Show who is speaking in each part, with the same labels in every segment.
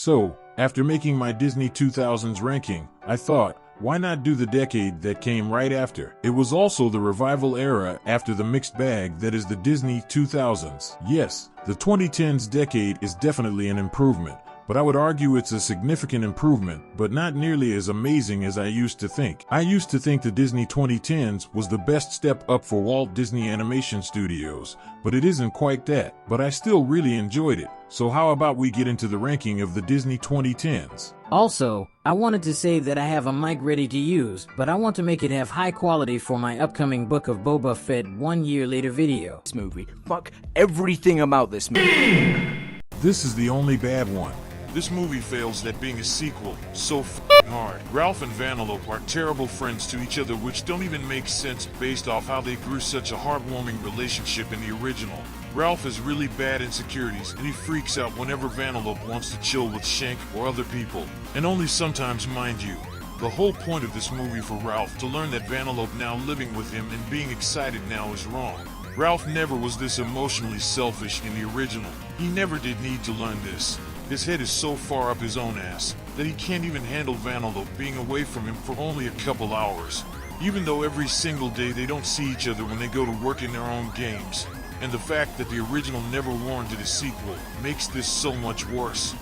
Speaker 1: So, after making my Disney 2000s ranking, I thought, why not do the decade that came right after? It was also the revival era after the mixed bag that is the Disney 2000s. Yes, the 2010s decade is definitely an improvement, but I would argue it's a significant improvement, but not nearly as amazing as I used to think. I used to think the Disney 2010s was the best step up for Walt Disney Animation Studios, but it isn't quite that. But I still really enjoyed it. So how about we get into the ranking of the Disney 2010s?
Speaker 2: Also, I wanted to say that I have a mic ready to use, but I want to make it have high quality for my upcoming Book of Boba Fett 1 year later video.
Speaker 3: This movie. Fuck everything about this movie.
Speaker 1: This is the only bad one.
Speaker 4: This movie fails at being a sequel so f***ing hard. Ralph and Vanellope are terrible friends to each other, which don't even make sense based off how they grew such a heartwarming relationship in the original. Ralph has really bad insecurities, and he freaks out whenever Vanellope wants to chill with Shank or other people. And only sometimes, mind you. The whole point of this movie for Ralph to learn that Vanellope now living with him and being excited now is wrong. Ralph never was this emotionally selfish in the original. He never did need to learn this. His head is so far up his own ass that he can't even handle Vanellope being away from him for only a couple hours. Even though every single day they don't see each other when they go to work in their own games. And the fact that the original never warranted a sequel makes this so much worse.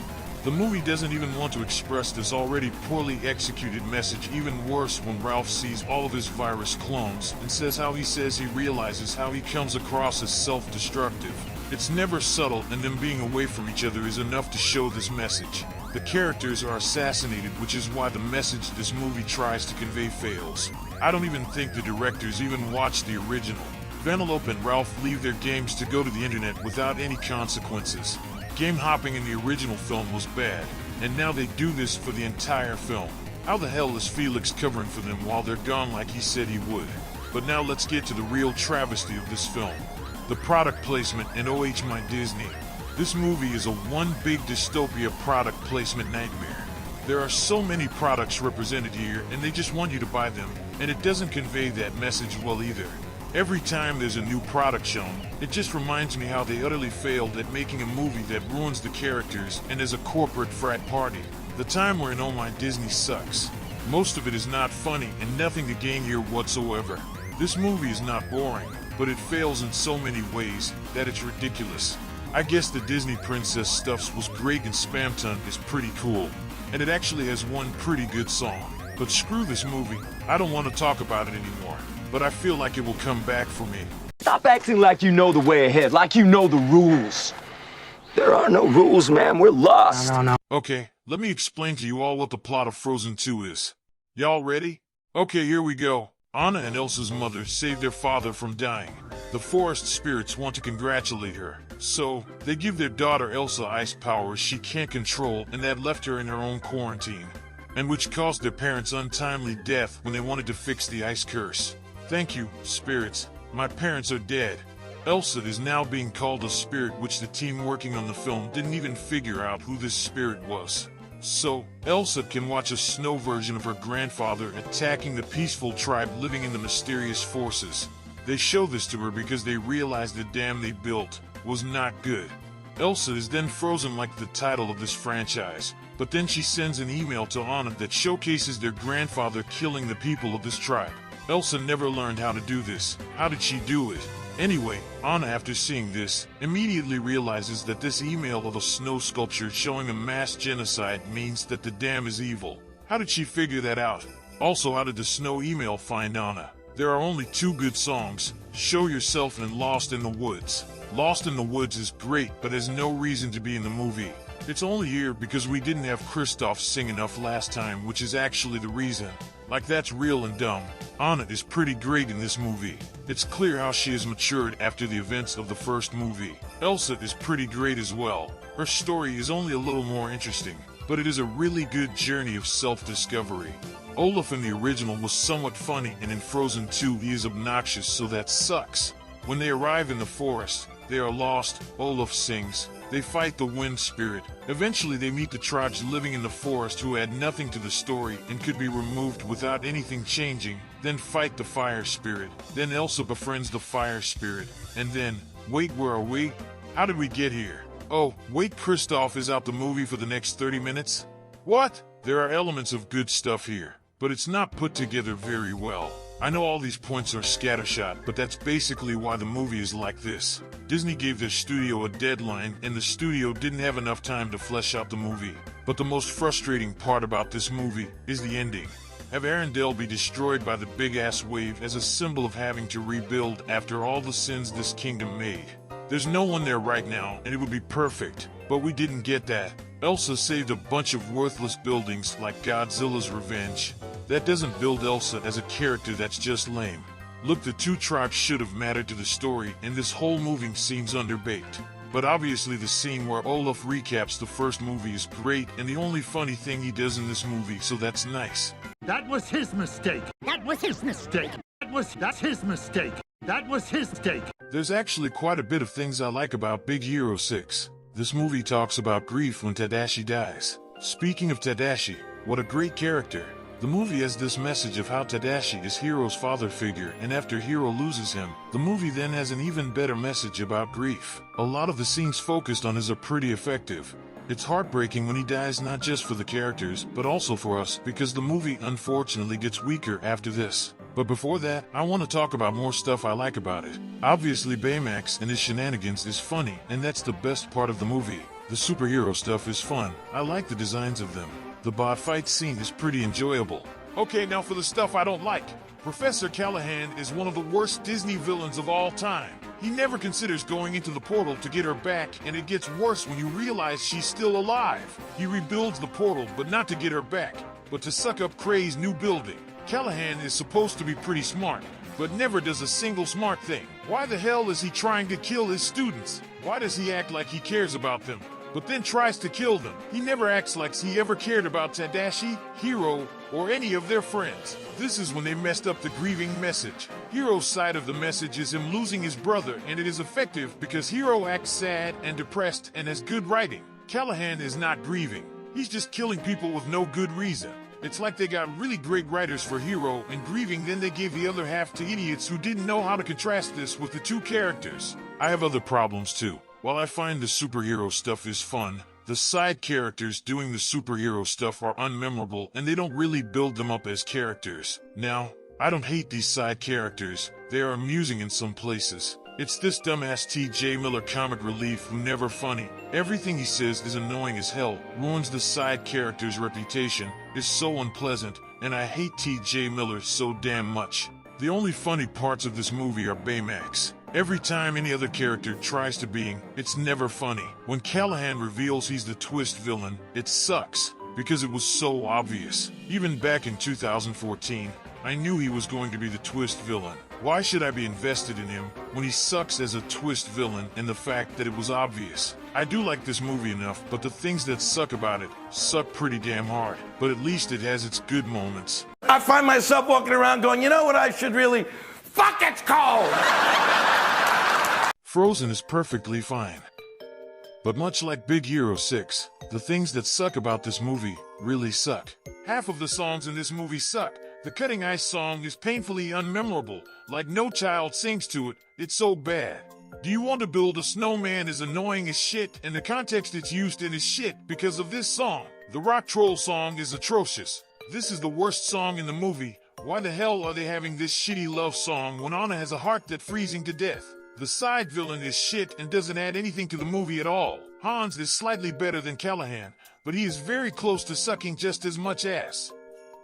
Speaker 4: The movie doesn't even want to express this already poorly executed message even worse when Ralph sees all of his virus clones and says he realizes how he comes across as self-destructive. It's never subtle, and them being away from each other is enough to show this message. The characters are assassinated, which is why the message this movie tries to convey fails. I don't even think the directors even watched the original. Vanellope and Ralph leave their games to go to the internet without any consequences. Game hopping in the original film was bad, and now they do this for the entire film. How the hell is Felix covering for them while they're gone like he said he would? But now let's get to the real travesty of this film. The product placement and OH my Disney. This movie is a one big dystopia product placement nightmare. There are so many products represented here and they just want you to buy them, and it doesn't convey that message well either. Every time there's a new product shown, it just reminds me how they utterly failed at making a movie that ruins the characters and is a corporate frat party. The time we're in Oh My Disney sucks. Most of it is not funny and nothing to gain here whatsoever. This movie is not boring, but it fails in so many ways that it's ridiculous. I guess the Disney princess stuffs was great and Spamton is pretty cool. And it actually has one pretty good song. But screw this movie, I don't want to talk about it anymore. But I feel like it will come back for me.
Speaker 5: Stop acting like you know the way ahead, like you know the rules. There are no rules, man. We're lost.
Speaker 2: No.
Speaker 4: Okay, let me explain to you all what the plot of Frozen 2 is. Y'all ready? Okay, here we go. Anna and Elsa's mother saved their father from dying. The forest spirits want to congratulate her, so they give their daughter Elsa ice powers she can't control, and that left her in her own quarantine, and which caused their parents' untimely death when they wanted to fix the ice curse. Thank you, spirits. My parents are dead. Elsa is now being called a spirit, which the team working on the film didn't even figure out who this spirit was. So, Elsa can watch a snow version of her grandfather attacking the peaceful tribe living in the mysterious forces. They show this to her because they realize the dam they built was not good. Elsa is then frozen like the title of this franchise, but then she sends an email to Anna that showcases their grandfather killing the people of this tribe. Elsa never learned how to do this. How did she do it? Anyway, Anna, after seeing this, immediately realizes that this email of a snow sculpture showing a mass genocide means that the dam is evil. How did she figure that out? Also, how did the snow email find Anna? There are only two good songs, Show Yourself and Lost in the Woods. Lost in the Woods is great, but has no reason to be in the movie. It's only here because we didn't have Kristoff sing enough last time, which is actually the reason. Like, that's real and dumb. Anna is pretty great in this movie. It's clear how she has matured after the events of the first movie. Elsa is pretty great as well. Her story is only a little more interesting, but it is a really good journey of self-discovery. Olaf in the original was somewhat funny, and in Frozen 2 he is obnoxious, so that sucks. When they arrive in the forest, they are lost. Olaf sings. They fight the wind spirit. Eventually they meet the tribes living in the forest who add nothing to the story and could be removed without anything changing. Then fight the fire spirit. Then Elsa befriends the fire spirit. And then, wait, where are we? How did we get here? Oh, wait, Kristoff is out the movie for the next 30 minutes? What? There are elements of good stuff here, but it's not put together very well. I know all these points are scattershot, but that's basically why the movie is like this. Disney gave their studio a deadline, and the studio didn't have enough time to flesh out the movie. But the most frustrating part about this movie is the ending. Have Arendelle be destroyed by the big-ass wave as a symbol of having to rebuild after all the sins this kingdom made. There's no one there right now, and it would be perfect, but we didn't get that. Elsa saved a bunch of worthless buildings like Godzilla's Revenge. That doesn't build Elsa as a character, that's just lame. Look, the two tribes should have mattered to the story, and this whole movie seems underbaked. But obviously the scene where Olaf recaps the first movie is great, and the only funny thing he does in this movie, so that's nice.
Speaker 6: That was his mistake. That was his mistake. That's his mistake. That was his mistake.
Speaker 4: There's actually quite a bit of things I like about Big Hero 6. This movie talks about grief when Tadashi dies. Speaking of Tadashi, what a great character. The movie has this message of how Tadashi is Hiro's father figure, and after Hiro loses him, the movie then has an even better message about grief. A lot of the scenes focused on this are pretty effective. It's heartbreaking when he dies, not just for the characters, but also for us, because the movie unfortunately gets weaker after this. But before that, I want to talk about more stuff I like about it. Obviously Baymax and his shenanigans is funny, and that's the best part of the movie. The superhero stuff is fun. I like the designs of them. The bot fight scene is pretty enjoyable. Okay, now for the stuff I don't like. Professor Callahan is one of the worst Disney villains of all time. He never considers going into the portal to get her back, and it gets worse when you realize she's still alive. He rebuilds the portal, but not to get her back, but to suck up Kray's new building. Callahan is supposed to be pretty smart, but never does a single smart thing. Why the hell is he trying to kill his students? Why does he act like he cares about them, but then tries to kill them? He never acts like he ever cared about Tadashi, Hiro, or any of their friends. This is when they messed up the grieving message. Hiro's side of the message is him losing his brother, and it is effective because Hiro acts sad and depressed and has good writing. Callahan is not grieving. He's just killing people with no good reason. It's like they got really great writers for Hiro and grieving, then they gave the other half to idiots who didn't know how to contrast this with the two characters. I have other problems too. While I find the superhero stuff is fun, the side characters doing the superhero stuff are unmemorable, and they don't really build them up as characters. Now, I don't hate these side characters. They are amusing in some places. It's this dumbass T.J. Miller comic relief who never funny. Everything he says is annoying as hell, ruins the side character's reputation, is so unpleasant, and I hate T.J. Miller so damn much. The only funny parts of this movie are Baymax. Every time any other character tries to be him, it's never funny. When Callahan reveals he's the twist villain, it sucks, because it was so obvious. Even back in 2014, I knew he was going to be the twist villain. Why should I be invested in him when he sucks as a twist villain, and the fact that it was obvious? I do like this movie enough, but the things that suck about it suck pretty damn hard. But at least it has its good moments.
Speaker 7: I find myself walking around going, you know what I should really... Fuck, it's cold!
Speaker 4: Frozen is perfectly fine. But much like Big Hero 6, the things that suck about this movie really suck. Half of the songs in this movie suck. The Cutting Ice song is painfully unmemorable, like no child sings to it, it's so bad. Do You Want to Build a Snowman is annoying as shit, and the context it's used in is shit because of this song. The Rock Troll song is atrocious. This is the worst song in the movie. Why the hell are they having this shitty love song when Anna has a heart that's freezing to death? The side villain is shit and doesn't add anything to the movie at all. Hans is slightly better than Callahan, but he is very close to sucking just as much ass.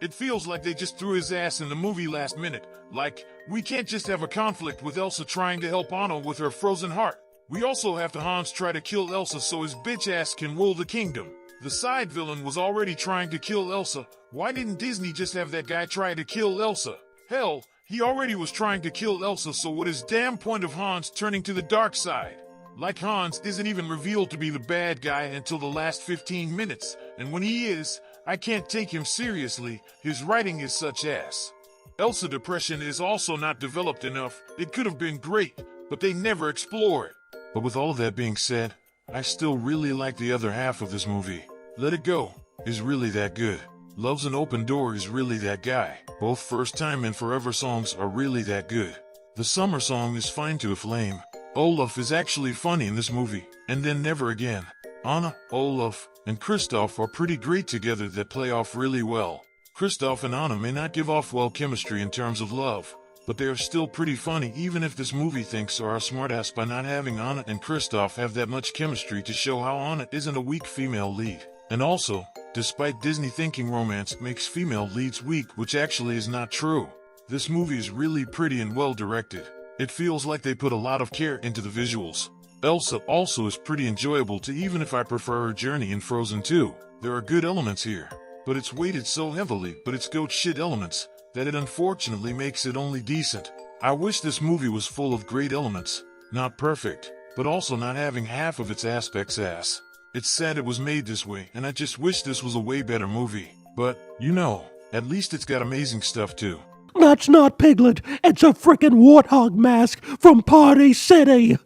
Speaker 4: It feels like they just threw his ass in the movie last minute. Like, we can't just have a conflict with Elsa trying to help Anna with her frozen heart. We also have to Hans try to kill Elsa so his bitch ass can rule the kingdom. The side villain was already trying to kill Elsa. Why didn't Disney just have that guy try to kill Elsa? Hell, he already was trying to kill Elsa, so what is damn point of Hans turning to the dark side? Like, Hans isn't even revealed to be the bad guy until the last 15 minutes, and when he is, I can't take him seriously. His writing is such ass. Elsa depression is also not developed enough. It could have been great, but they never explore it. But with all of that being said, I still really like the other half of this movie. Let It Go is really that good. Love's an Open Door is really that guy. Both First Time and Forever songs are really that good. The Summer song is fine to a flame. Olaf is actually funny in this movie, and then never again. Anna, Olaf, and Kristoff are pretty great together that play off really well. Kristoff and Anna may not give off well chemistry in terms of love, but they are still pretty funny even if this movie thinks are a smartass by not having Anna and Kristoff have that much chemistry to show how Anna isn't a weak female lead. And also, despite Disney thinking romance makes female leads weak, which actually is not true. This movie is really pretty and well directed. It feels like they put a lot of care into the visuals. Elsa also is pretty enjoyable too, even if I prefer her journey in Frozen 2. There are good elements here, but it's weighted so heavily, but it's goat shit elements, that it unfortunately makes it only decent. I wish this movie was full of great elements, not perfect, but also not having half of its aspects ass. It's sad it was made this way, and I just wish this was a way better movie. But, you know, at least it's got amazing stuff too.
Speaker 8: That's not Piglet, it's a frickin' warthog mask from Party City.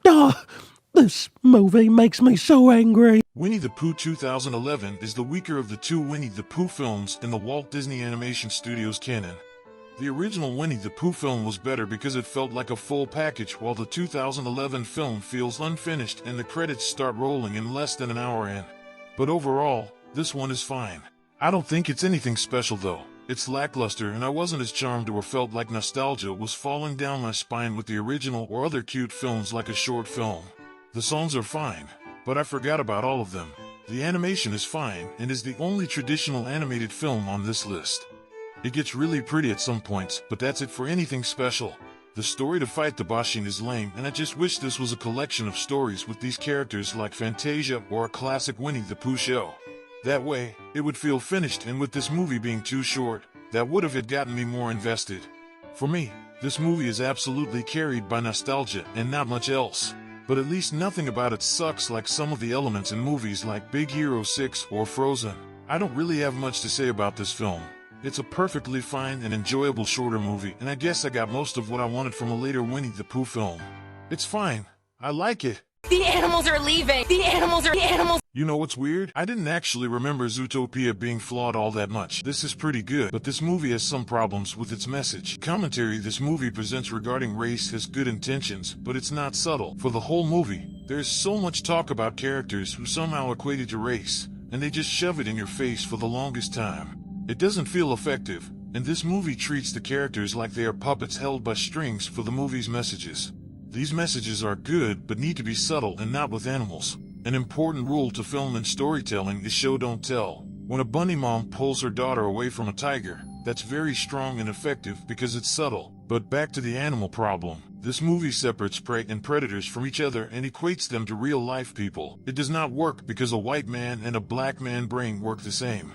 Speaker 8: This movie makes me so angry.
Speaker 4: Winnie the Pooh 2011 is the weaker of the two Winnie the Pooh films in the Walt Disney Animation Studios canon. The original Winnie the Pooh film was better because it felt like a full package, while the 2011 film feels unfinished and the credits start rolling in less than an hour in. But overall, this one is fine. I don't think it's anything special though. It's lackluster and I wasn't as charmed or felt like nostalgia was falling down my spine with the original or other cute films like a short film. The songs are fine, but I forgot about all of them. The animation is fine and is the only traditional animated film on this list. It gets really pretty at some points, but that's it for anything special. The story to fight the Bashin is lame, and I just wish this was a collection of stories with these characters like Fantasia or a classic Winnie the Pooh show. That way, it would feel finished, and with this movie being too short, that would have gotten me more invested. For me, this movie is absolutely carried by nostalgia and not much else. But at least nothing about it sucks like some of the elements in movies like Big Hero 6 or Frozen. I don't really have much to say about this film. It's a perfectly fine and enjoyable shorter movie, and I guess I got most of what I wanted from a later Winnie the Pooh film. It's fine. I like it.
Speaker 9: The animals are leaving! The animals!
Speaker 4: You know what's weird? I didn't actually remember Zootopia being flawed all that much. This is pretty good, but this movie has some problems with its message. Commentary this movie presents regarding race has good intentions, but it's not subtle. For the whole movie, there's so much talk about characters who somehow equated to race, and they just shove it in your face for the longest time. It doesn't feel effective, and this movie treats the characters like they are puppets held by strings for the movie's messages. These messages are good, but need to be subtle and not with animals. An important rule to film and storytelling is show don't tell. When a bunny mom pulls her daughter away from a tiger, that's very strong and effective because it's subtle. But back to the animal problem. This movie separates prey and predators from each other and equates them to real-life people. It does not work because a white man and a black man brain work the same.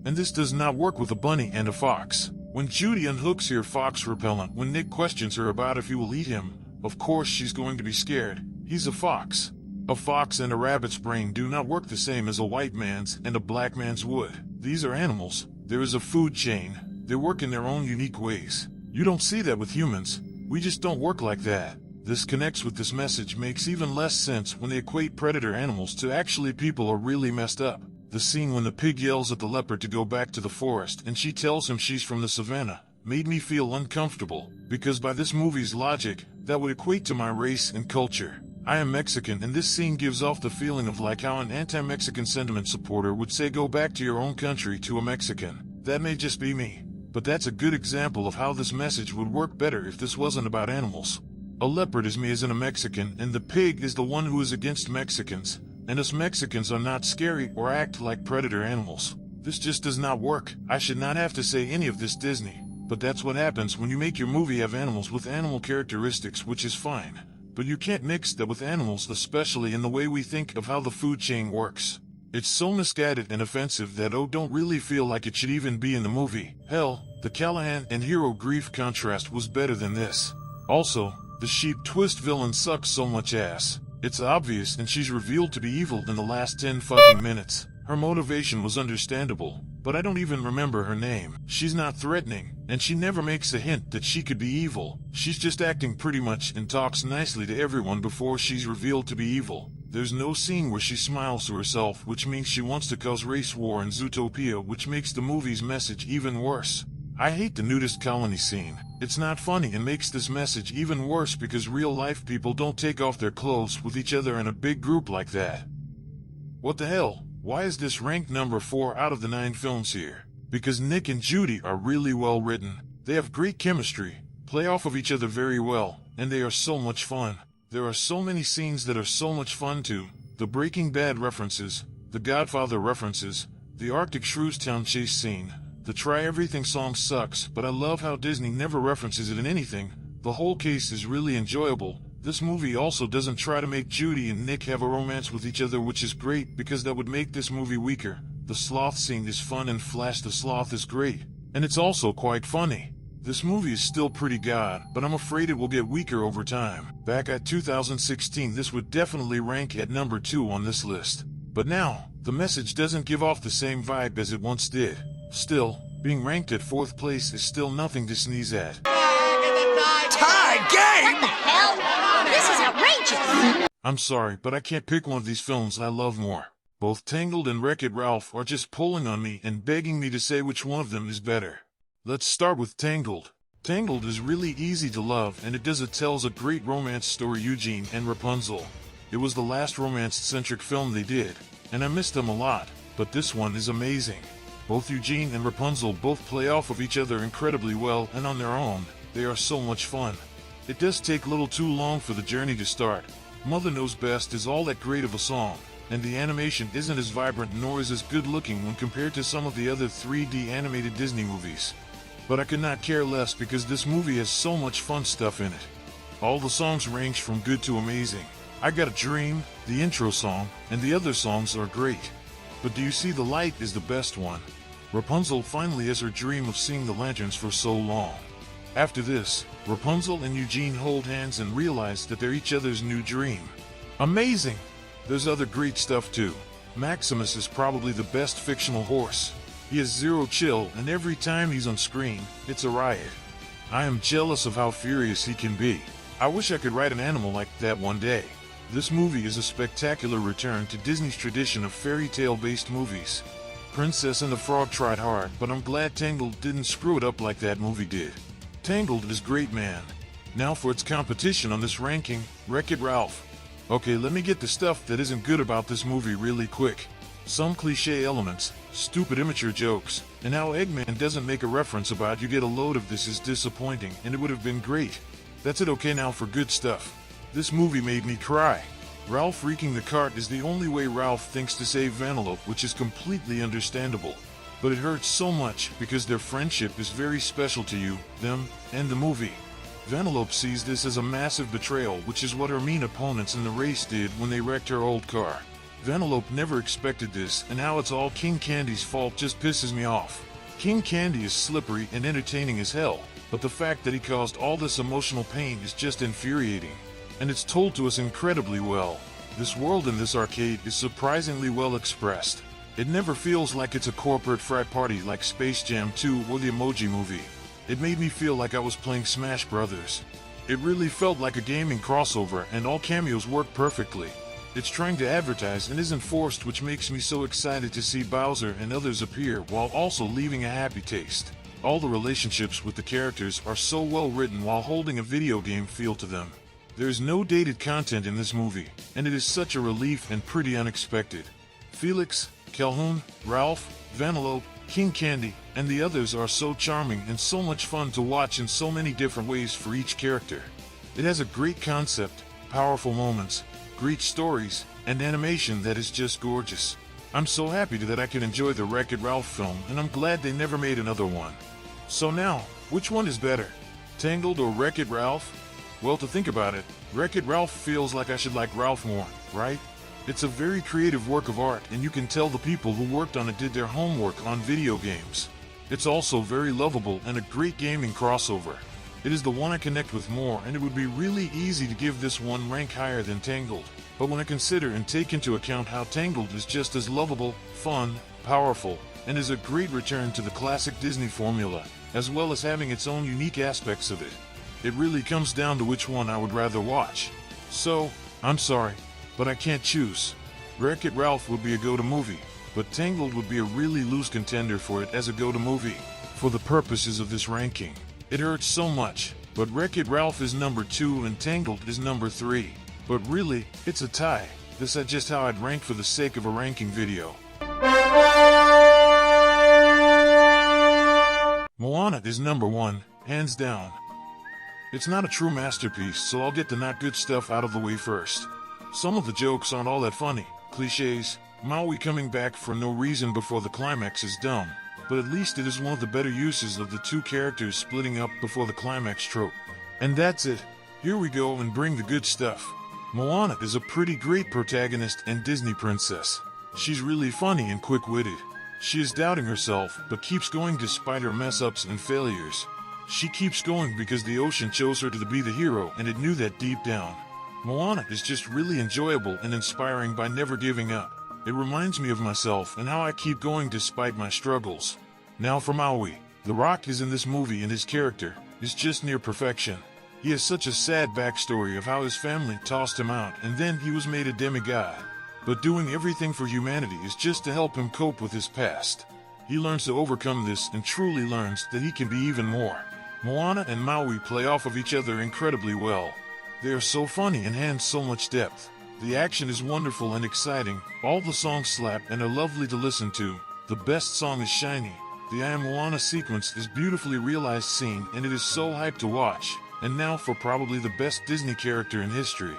Speaker 4: And this does not work with a bunny and a fox. When Judy unhooks her fox repellent, when Nick questions her about if he will eat him, of course she's going to be scared. He's a fox. A fox and a rabbit's brain do not work the same as a white man's and a black man's would. These are animals. There is a food chain. They work in their own unique ways. You don't see that with humans. We just don't work like that. This connects with this message makes even less sense when they equate predator animals to actually people are really messed up. The scene when the pig yells at the leopard to go back to the forest and she tells him she's from the savannah made me feel uncomfortable, because by this movie's logic, that would equate to my race and culture. I am Mexican, and this scene gives off the feeling of like how an anti-Mexican sentiment supporter would say go back to your own country to a Mexican. That may just be me, but that's a good example of how this message would work better if this wasn't about animals. A leopard is me as in a Mexican, and the pig is the one who is against Mexicans, and us Mexicans are not scary or act like predator animals. This just does not work. I should not have to say any of this, Disney. But that's what happens when you make your movie have animals with animal characteristics, which is fine. But you can't mix that with animals, especially in the way we think of how the food chain works. It's so misguided and offensive that don't really feel like it should even be in the movie. Hell, the Callahan and Hero Grief contrast was better than this. Also, the sheep twist villain sucks so much ass. It's obvious and she's revealed to be evil in the last 10 fucking minutes. Her motivation was understandable, but I don't even remember her name. She's not threatening, and she never makes a hint that she could be evil. She's just acting pretty much and talks nicely to everyone before she's revealed to be evil. There's no scene where she smiles to herself, which means she wants to cause race war in Zootopia, which makes the movie's message even worse. I hate the nudist colony scene. It's not funny and makes this message even worse because real-life people don't take off their clothes with each other in a big group like that. What the hell? Why is this ranked number 4 out of the 9 films here? Because Nick and Judy are really well written. They have great chemistry, play off of each other very well, and they are so much fun. There are so many scenes that are so much fun too. The Breaking Bad references, the Godfather references, the Arctic Shrews town chase scene, the Try Everything song sucks, but I love how Disney never references it in anything. The whole case is really enjoyable. This movie also doesn't try to make Judy and Nick have a romance with each other, which is great because that would make this movie weaker. The sloth scene is fun and Flash the Sloth is great. And it's also quite funny. This movie is still pretty god, but I'm afraid it will get weaker over time. Back at 2016, this would definitely rank at number 2 on this list. But now, the message doesn't give off the same vibe as it once did. Still, being ranked at 4th place is still nothing to sneeze at.
Speaker 3: Tie game!
Speaker 9: What the hell? This is outrageous!
Speaker 4: I'm sorry, but I can't pick one of these films I love more. Both Tangled and WreckIt Ralph are just pulling on me and begging me to say which one of them is better. Let's start with Tangled. Tangled is really easy to love and it tells a great romance story, Eugene and Rapunzel. It was the last romance-centric film they did, and I missed them a lot, but this one is amazing. Both Eugene and Rapunzel both play off of each other incredibly well, and on their own, they are so much fun. It does take a little too long for the journey to start. Mother Knows Best is all that great of a song, and the animation isn't as vibrant nor is as good looking when compared to some of the other 3D animated Disney movies. But I could not care less because this movie has so much fun stuff in it. All the songs range from good to amazing. I Got a Dream, the intro song, and the other songs are great. But do you see, the light is the best one. Rapunzel finally has her dream of seeing the lanterns for so long. After this, Rapunzel and Eugene hold hands and realize that they're each other's new dream. Amazing! There's other great stuff too. Maximus is probably the best fictional horse. He has zero chill, and every time he's on screen, it's a riot. I am jealous of how furious he can be. I wish I could ride an animal like that one day. This movie is a spectacular return to Disney's tradition of fairy tale-based movies. Princess and the Frog tried hard, but I'm glad Tangled didn't screw it up like that movie did. Tangled is great, man. Now for its competition on this ranking, WreckIt Ralph. Okay, let me get the stuff that isn't good about this movie really quick. Some cliche elements, stupid immature jokes, and how Eggman doesn't make a reference about "you get a load of this" is disappointing, and it would have been great. That's it. Okay, now for good stuff. This movie made me cry. Ralph wreaking the cart is the only way Ralph thinks to save Vanellope, which is completely understandable. But it hurts so much because their friendship is very special to you, them, and the movie. Vanellope sees this as a massive betrayal, which is what her mean opponents in the race did when they wrecked her old car. Vanellope never expected this, and how it's all King Candy's fault just pisses me off. King Candy is slippery and entertaining as hell, but the fact that he caused all this emotional pain is just infuriating. And it's told to us incredibly well. This world in this arcade is surprisingly well expressed. It never feels like it's a corporate frat party like Space Jam 2 or the Emoji Movie. It made me feel like I was playing Smash Brothers. It really felt like a gaming crossover, and all cameos work perfectly. It's trying to advertise and isn't forced, which makes me so excited to see Bowser and others appear while also leaving a happy taste. All the relationships with the characters are so well written while holding a video game feel to them. There's no dated content in this movie, and it is such a relief and pretty unexpected. Felix, Calhoun, Ralph, Vanellope, King Candy, and the others are so charming and so much fun to watch in so many different ways for each character. It has a great concept, powerful moments, great stories, and animation that is just gorgeous. I'm so happy that I can enjoy the WreckIt Ralph film, and I'm glad they never made another one. So now, which one is better? Tangled or WreckIt Ralph? Well, to think about it, WreckIt Ralph feels like I should like Ralph more, right? It's a very creative work of art, and you can tell the people who worked on it did their homework on video games. It's also very lovable and a great gaming crossover. It is the one I connect with more, and it would be really easy to give this one rank higher than Tangled. But when I consider and take into account how Tangled is just as lovable, fun, powerful, and is a great return to the classic Disney formula, as well as having its own unique aspects of it, it really comes down to which one I would rather watch. So, I'm sorry, but I can't choose. WreckIt Ralph would be a go-to movie, but Tangled would be a really loose contender for it as a go-to movie. For the purposes of this ranking, it hurts so much, but WreckIt Ralph is number 2 and Tangled is number 3. But really, it's a tie. This is just how I'd rank for the sake of a ranking video. Moana is number 1, hands down. It's not a true masterpiece, so I'll get the not good stuff out of the way first. Some of the jokes aren't all that funny. Cliches, Maui coming back for no reason before the climax is dumb, but at least it is one of the better uses of the two characters splitting up before the climax trope. And that's it. Here we go and bring the good stuff. Moana is a pretty great protagonist and Disney princess. She's really funny and quick-witted. She is doubting herself, but keeps going despite her mess-ups and failures. She keeps going because the ocean chose her to be the hero, and it knew that deep down. Moana is just really enjoyable and inspiring by never giving up. It reminds me of myself and how I keep going despite my struggles. Now for Maui. The Rock is in this movie and his character is just near perfection. He has such a sad backstory of how his family tossed him out and then he was made a demigod. But doing everything for humanity is just to help him cope with his past. He learns to overcome this and truly learns that he can be even more. Moana and Maui play off of each other incredibly well. They are so funny and have so much depth. The action is wonderful and exciting, all the songs slap and are lovely to listen to. The best song is Shiny. The I Am Moana sequence is beautifully realized scene and it is so hyped to watch. And now for probably the best Disney character in history.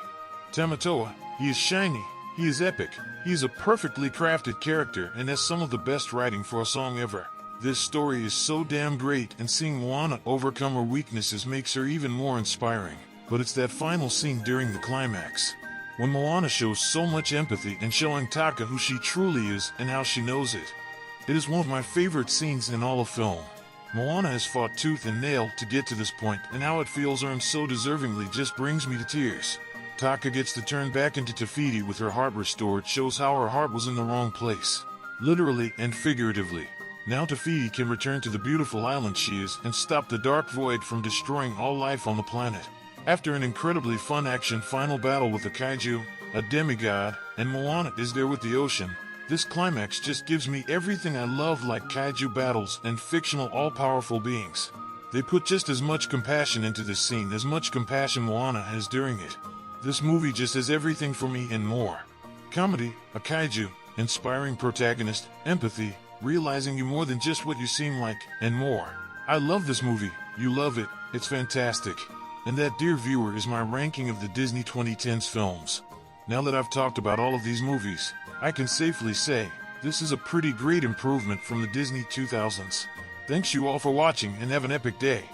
Speaker 4: Tamatoa, he is shiny. He is epic. He is a perfectly crafted character and has some of the best writing for a song ever. This story is so damn great and seeing Moana overcome her weaknesses makes her even more inspiring. But it's that final scene during the climax, when Moana shows so much empathy and showing Taka who she truly is and how she knows it. It is one of my favorite scenes in all of film. Moana has fought tooth and nail to get to this point and how it feels earned so deservingly just brings me to tears. Taka gets to turn back into Te Fiti with her heart restored shows how her heart was in the wrong place. Literally and figuratively. Now Te Fiti can return to the beautiful island she is and stop the dark void from destroying all life on the planet. After an incredibly fun action final battle with a kaiju, a demigod, and Moana is there with the ocean, this climax just gives me everything I love like kaiju battles and fictional all-powerful beings. They put just as much compassion into this scene as much compassion Moana has during it. This movie just has everything for me and more. Comedy, a kaiju, inspiring protagonist, empathy, realizing you more than just what you seem like, and more. I love this movie, you love it, it's fantastic. And that, dear viewer, is my ranking of the Disney 2010s films. Now that I've talked about all of these movies, I can safely say, this is a pretty great improvement from the Disney 2000s. Thanks you all for watching and have an epic day.